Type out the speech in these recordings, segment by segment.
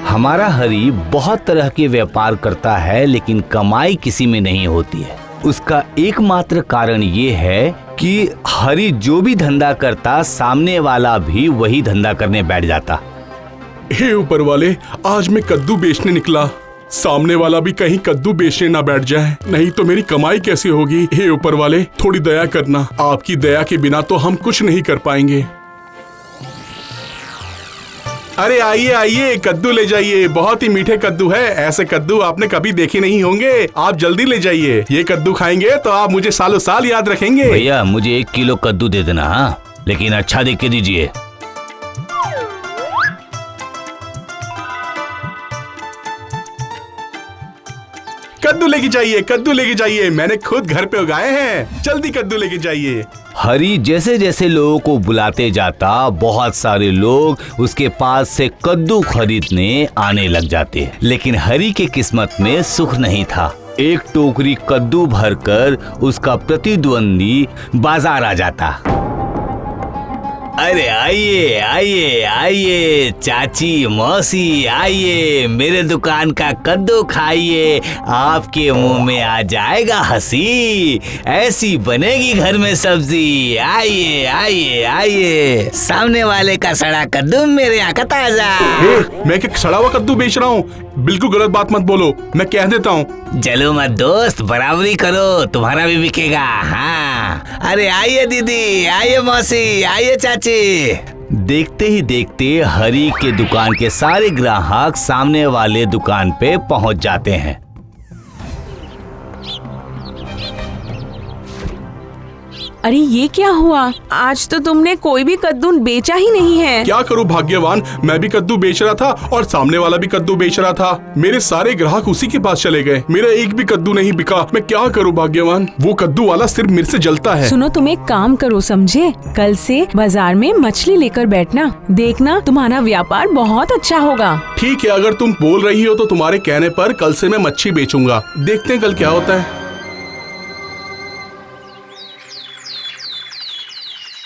हमारा हरी बहुत तरह के व्यापार करता है, लेकिन कमाई किसी में नहीं होती है। उसका एकमात्र कारण ये है कि हरी जो भी धंधा करता, सामने वाला भी वही धंधा करने बैठ जाता। हे ऊपर वाले, आज मैं कद्दू बेचने निकला, सामने वाला भी कहीं कद्दू बेचने ना बैठ जाए, नहीं तो मेरी कमाई कैसे होगी। हे ऊपर वाले, थोड़ी दया करना, आपकी दया के बिना तो हम कुछ नहीं कर पाएंगे। अरे आइए आइए, कद्दू ले जाइए, बहुत ही मीठे कद्दू है। ऐसे कद्दू आपने कभी देखे नहीं होंगे, आप जल्दी ले जाइए। ये कद्दू खाएंगे तो आप मुझे सालों साल याद रखेंगे। भैया मुझे 1 किलो कद्दू दे देना, हाँ, लेकिन अच्छा देख के दीजिए। कद्दू लेके जाइए, कद्दू लेके जाइए, मैंने खुद घर पे उगाए हैं, जल्दी कद्दू लेके जाइए। हरी जैसे जैसे लोगों को बुलाते जाता, बहुत सारे लोग उसके पास से कद्दू खरीदने आने लग जाते। लेकिन हरी के किस्मत में सुख नहीं था। एक टोकरी कद्दू भरकर उसका प्रतिद्वंदी बाजार आ जाता। अरे आइए आइए आइए, चाची मौसी आइए, मेरे दुकान का कद्दू खाइए, आपके मुंह में आ जाएगा हंसी, ऐसी बनेगी घर में सब्जी। आइए आइए आइए, सामने वाले का सड़ा कद्दू, मेरे यहाँ का ताजा। मैं क्या सड़ा हुआ कद्दू बेच रहा हूँ? बिल्कुल गलत बात मत बोलो, मैं कह देता हूँ। जलो मत दोस्त, बराबरी करो, तुम्हारा भी बिकेगा। हाँ, अरे आइए दीदी, आइए मौसी, आइए चाची। देखते ही देखते हरी के दुकान के सारे ग्राहक सामने वाले दुकान पे पहुंच जाते हैं। अरे ये क्या हुआ? आज तो तुमने कोई भी कद्दू बेचा ही नहीं है। क्या करूं भाग्यवान, मैं भी कद्दू बेच रहा था और सामने वाला भी कद्दू बेच रहा था। मेरे सारे ग्राहक उसी के पास चले गए, मेरा एक भी कद्दू नहीं बिका। मैं क्या करूं भाग्यवान, वो कद्दू वाला सिर्फ मेरे से जलता है। सुनो, तुम एक काम करो, समझे? कल से बाजार में मछली लेकर बैठना, देखना तुम्हारा व्यापार बहुत अच्छा होगा। ठीक है, अगर तुम बोल रही हो तो तुम्हारे कहने पर कल से मैं मच्छी बेचूंगा। देखते हैं कल क्या होता है।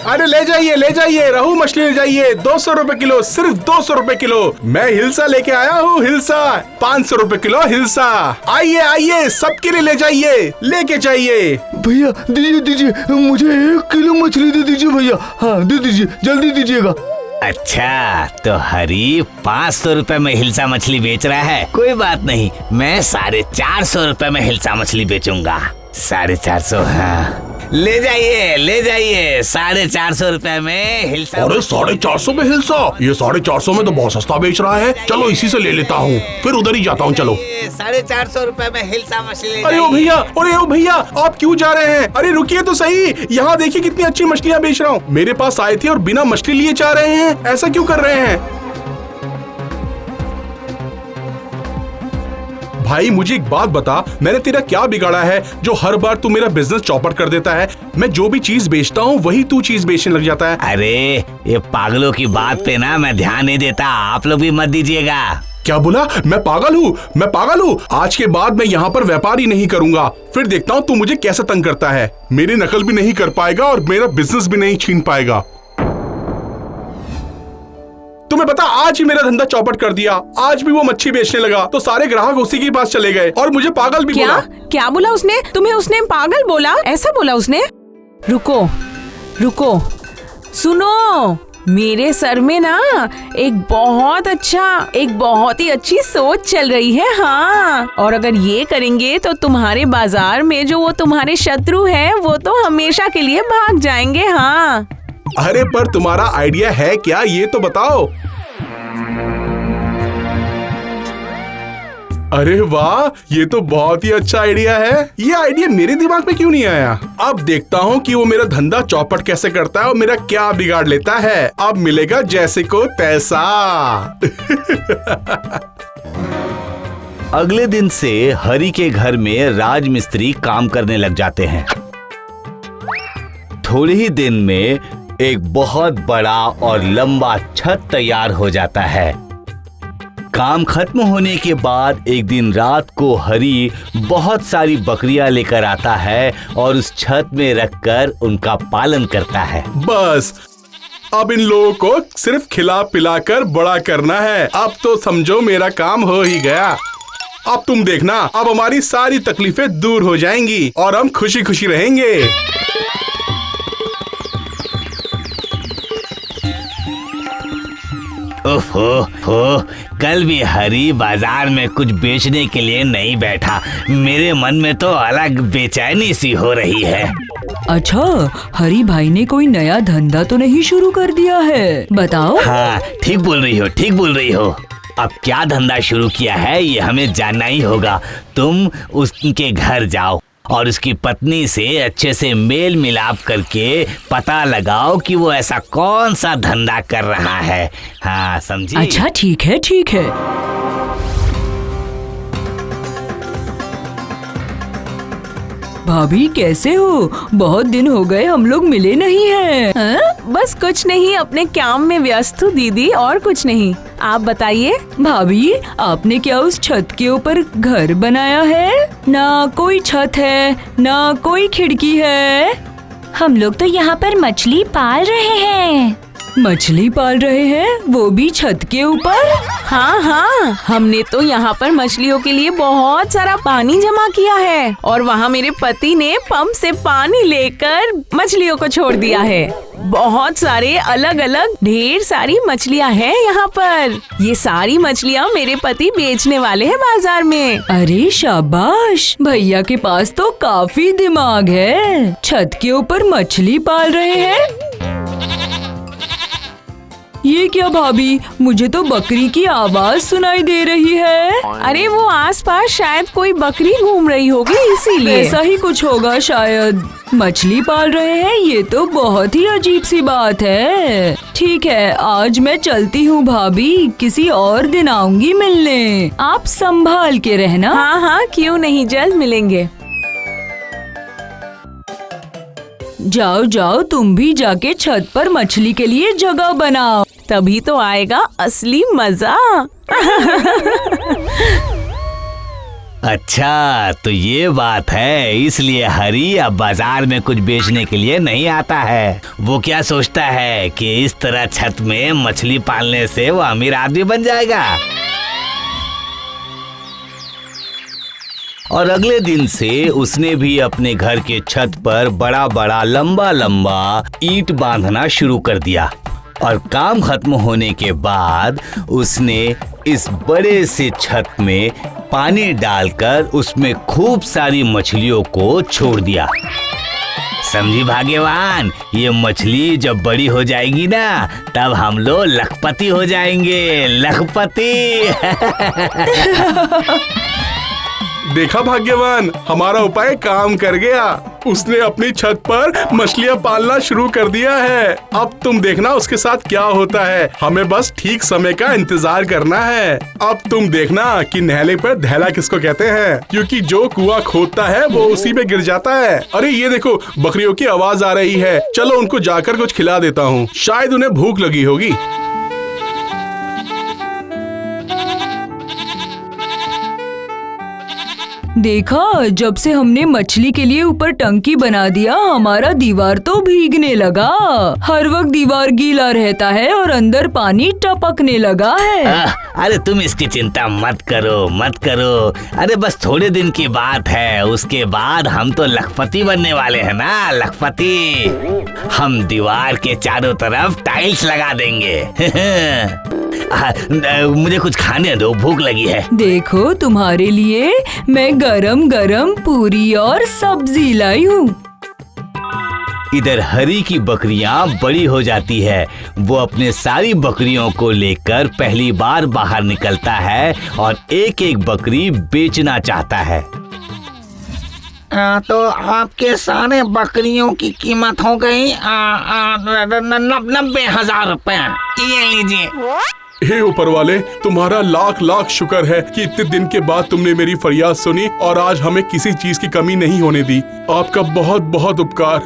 अरे ले जाइए, रहू मछली ले जाइए, 200 रुपए किलो, सिर्फ 200 रुपए किलो। मैं हिलसा लेके आया हूँ, हिलसा 500 रुपए किलो हिलसा। आइए आइए, सबके लिए ले जाइए, लेके जाइए। भैया दीजिए, मुझे 1 किलो मछली दे दीजिए भैया। हाँ दे दीजिए, जल्दी दीजिएगा। अच्छा, तो हरी 500 रुपए में हिलसा मछली बेच रहा है। कोई बात नहीं, मैं 450 रुपए में हिलसा मछली बेचूंगा। 450, हाँ ले जाइए 450 रुपए में हिलसा। अरे 450 में हिलसा? ये 450 में तो बहुत सस्ता बेच रहा है। चलो इसी से ले लेता हूँ, फिर उधर ही जाता हूँ। चलो 450 रुपए में हिलसा मछली। अरे ओ भैया, आप क्यों जा रहे हैं? अरे रुकिए तो सही, यहाँ देखिए कितनी अच्छी मछलियाँ बेच रहा हूँ। मेरे पास आए थे और बिना मछली लिए जा रहे हैं, ऐसा क्यों कर रहे हैं? भाई मुझे एक बात बता, मैंने तेरा क्या बिगाड़ा है जो हर बार तू मेरा बिजनेस चौपट कर देता है? मैं जो भी चीज बेचता हूँ वही तू चीज बेचने लग जाता है। अरे ये पागलों की बात पे ना मैं ध्यान नहीं देता, आप लोग भी मत दीजिएगा। क्या बोला? मैं पागल हूँ? आज के बाद मैं यहाँ पर व्यापार ही नहीं करूंगा। फिर देखता हूँ तू मुझे कैसे तंग करता है। मेरी नकल भी नहीं कर पाएगा और मेरा बिजनेस भी नहीं छीन पाएगा। तुम्हें पता, आज ही मेरा धंधा चौपट कर दिया। आज भी वो मच्छी बेचने लगा तो सारे ग्राहक उसी के पास चले गए और मुझे पागल भी बोला। क्या बोला उसने? तुम्हें उसने पागल बोला? ऐसा बोला उसने? रुको, सुनो, मेरे सर में ना एक बहुत ही अच्छी सोच चल रही है। हाँ, और अगर ये करेंगे तो तुम्हारे बाजार में जो वो तुम्हारे शत्रु है वो तो हमेशा के लिए भाग जाएंगे। हाँ, अरे पर तुम्हारा आइडिया है क्या, ये तो बताओ। अरे वाह, ये तो बहुत ही अच्छा आइडिया है। ये आइडिया मेरे दिमाग में क्यों नहीं आया? अब देखता हूँ कि वो मेरा धंधा चौपट कैसे करता है और मेरा क्या बिगाड़ लेता है। अब मिलेगा जैसे को तैसा। अगले दिन से हरी के घर में राजमिस्त्री काम करने लग जाते हैं। थोड़े ही दिन में एक बहुत बड़ा और लंबा छत तैयार हो जाता है। काम खत्म होने के बाद एक दिन रात को हरी बहुत सारी बकरियां लेकर आता है और उस छत में रखकर उनका पालन करता है। बस अब इन लोगों को सिर्फ खिला पिलाकर बड़ा करना है। अब तो समझो मेरा काम हो ही गया। अब तुम देखना, अब हमारी सारी तकलीफें दूर हो जाएंगी और हम खुशी खुशी रहेंगे। ओहो, कल भी हरी बाजार में कुछ बेचने के लिए नहीं बैठा। मेरे मन में तो अलग बेचैनी सी हो रही है। अच्छा, हरी भाई ने कोई नया धंधा तो नहीं शुरू कर दिया है? बताओ। हाँ, ठीक बोल रही हो। अब क्या धंधा शुरू किया है ये हमें जानना ही होगा। तुम उसके घर जाओ और उसकी पत्नी से अच्छे से मेल मिलाप करके पता लगाओ कि वो ऐसा कौन सा धंधा कर रहा है। हाँ, समझी? अच्छा, ठीक है। भाभी कैसे हो? बहुत दिन हो गए, हम लोग मिले नहीं हैं। बस कुछ नहीं, अपने काम में व्यस्त हूँ दीदी, और कुछ नहीं। आप बताइए। भाभी, आपने क्या उस छत के ऊपर घर बनाया है? ना कोई छत है, ना कोई खिड़की है। हम लोग तो यहाँ पर मछली पाल रहे हैं। मछली पाल रहे हैं, वो भी छत के ऊपर? हाँ, हमने तो यहाँ पर मछलियों के लिए बहुत सारा पानी जमा किया है और वहाँ मेरे पति ने पंप से पानी लेकर मछलियों को छोड़ दिया है। बहुत सारे अलग अलग ढेर सारी मछलियाँ हैं यहाँ पर। ये सारी मछलियाँ मेरे पति बेचने वाले हैं बाजार में। अरे शाबाश, भैया के पास तो काफी दिमाग है। छत के ऊपर मछली पाल रहे हैं। ये क्या भाभी, मुझे तो बकरी की आवाज सुनाई दे रही है। अरे वो आसपास शायद कोई बकरी घूम रही होगी, इसीलिए। ऐसा ही कुछ होगा शायद। मछली पाल रहे हैं, ये तो बहुत ही अजीब सी बात है। ठीक है, आज मैं चलती हूँ भाभी, किसी और दिन आऊंगी मिलने। आप संभाल के रहना। हाँ, क्यों नहीं, जल्द मिलेंगे। जाओ, तुम भी जाके छत पर मछली के लिए जगह बनाओ, तभी तो आएगा असली मजा। अच्छा, तो ये बात है, इसलिए हरी अब बाजार में कुछ बेचने के लिए नहीं आता है। वो क्या सोचता है कि इस तरह छत में मछली पालने से वो अमीर आदमी बन जाएगा। और अगले दिन से उसने भी अपने घर के छत पर बड़ा बड़ा लंबा ईंट बांधना शुरू कर दिया। और काम खत्म होने के बाद उसने इस बड़े से छत में पानी डालकर उसमें खूब सारी मछलियों को छोड़ दिया। समझी भाग्यवान, ये मछली जब बड़ी हो जाएगी ना, तब हम लोग लखपति हो जाएंगे। लखपति। देखा भाग्यवान, हमारा उपाय काम कर गया। उसने अपनी छत पर मछलियाँ पालना शुरू कर दिया है। अब तुम देखना उसके साथ क्या होता है। हमें बस ठीक समय का इंतजार करना है। अब तुम देखना कि नहले पर धैला किसको कहते हैं, क्योंकि जो कुआं खोदता है वो उसी में गिर जाता है। अरे ये देखो, बकरियों की आवाज आ रही है। चलो उनको जाकर कुछ खिला देता हूँ, शायद उन्हें भूख लगी होगी। देखा, जब से हमने मछली के लिए ऊपर टंकी बना दिया, हमारा दीवार तो भीगने लगा। हर वक्त दीवार गीला रहता है और अंदर पानी टपकने लगा है। अरे तुम इसकी चिंता मत करो। अरे बस थोड़े दिन की बात है, उसके बाद हम तो लखपति बनने वाले हैं ना। लखपति, हम दीवार के चारों तरफ टाइल्स लगा देंगे। मुझे कुछ खाने दो, भूख लगी है। देखो, तुम्हारे लिए मैं गरम गरम पूरी और सब्जी लाई हूँ। इधर हरी की बकरियां बड़ी हो जाती है। वो अपने सारी बकरियों को लेकर पहली बार बाहर निकलता है और एक एक बकरी बेचना चाहता है। तो आपके सारे बकरियों की कीमत हो गई 90,000 रुपए। ये लीजिए। हे ऊपर वाले, तुम्हारा लाख लाख शुक्र है कि इतने दिन के बाद तुमने मेरी फरियाद सुनी और आज हमें किसी चीज की कमी नहीं होने दी। आपका बहुत बहुत उपकार।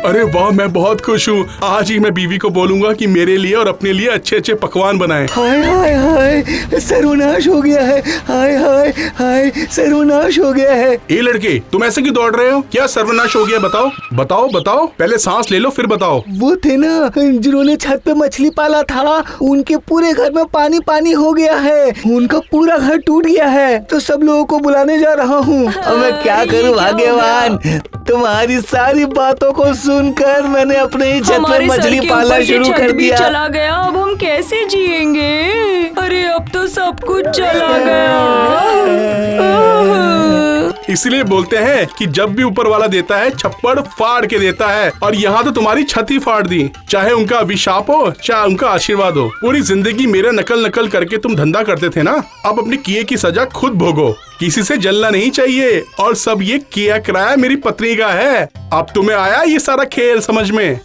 अरे वाह, मैं बहुत खुश हूँ। आज ही मैं बीवी को बोलूंगा कि मेरे लिए और अपने लिए अच्छे अच्छे पकवान बनाए। हाय हाय हाय, सर्वनाश हो गया है। हाय हाय हाय, सर्वनाश हो गया है। ए लड़के, तुम ऐसे क्यों दौड़ रहे हो? क्या सर्वनाश हो गया? बताओ बताओ बताओ, पहले सांस ले लो फिर बताओ। वो थे ना जिन्होंने छत पे मछली पाला था, उनके पूरे घर में पानी पानी हो गया है। उनका पूरा घर टूट गया है, तो सब लोगों को बुलाने जा रहा हूँ। अब मैं क्या करूं भाग्यवान, तुम्हारी सारी बातों को सुनकर मैंने अपने ही छत पर हमारे सर मछली के पालना ऊपर से शुरू छत कर भी दिया। चला गया, अब हम कैसे जिएंगे? अरे अब तो सब कुछ चला गया। इसलिए बोलते हैं कि जब भी ऊपर वाला देता है छप्पड़ फाड़ के देता है, और यहाँ तो तुम्हारी छत ही फाड़ दी। चाहे उनका अभिशाप हो चाहे उनका आशीर्वाद हो, पूरी जिंदगी मेरा नकल नकल करके तुम धंधा करते थे ना। अब अपनी किए की सजा खुद भोगो, किसी से जलना नहीं चाहिए। और सब ये किया कराया मेरी पत्नी का है। अब तुम्हें आया ये सारा खेल समझ में?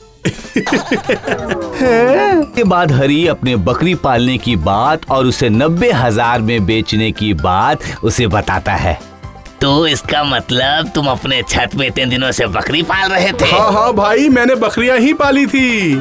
के बाद हरी अपने बकरी पालने की बात और उसे 90,000 में बेचने की बात उसे बताता है। तो इसका मतलब तुम अपने छत पे इतने दिनों से बकरी पाल रहे थे? हाँ हाँ भाई, मैंने बकरियां ही पाली थी।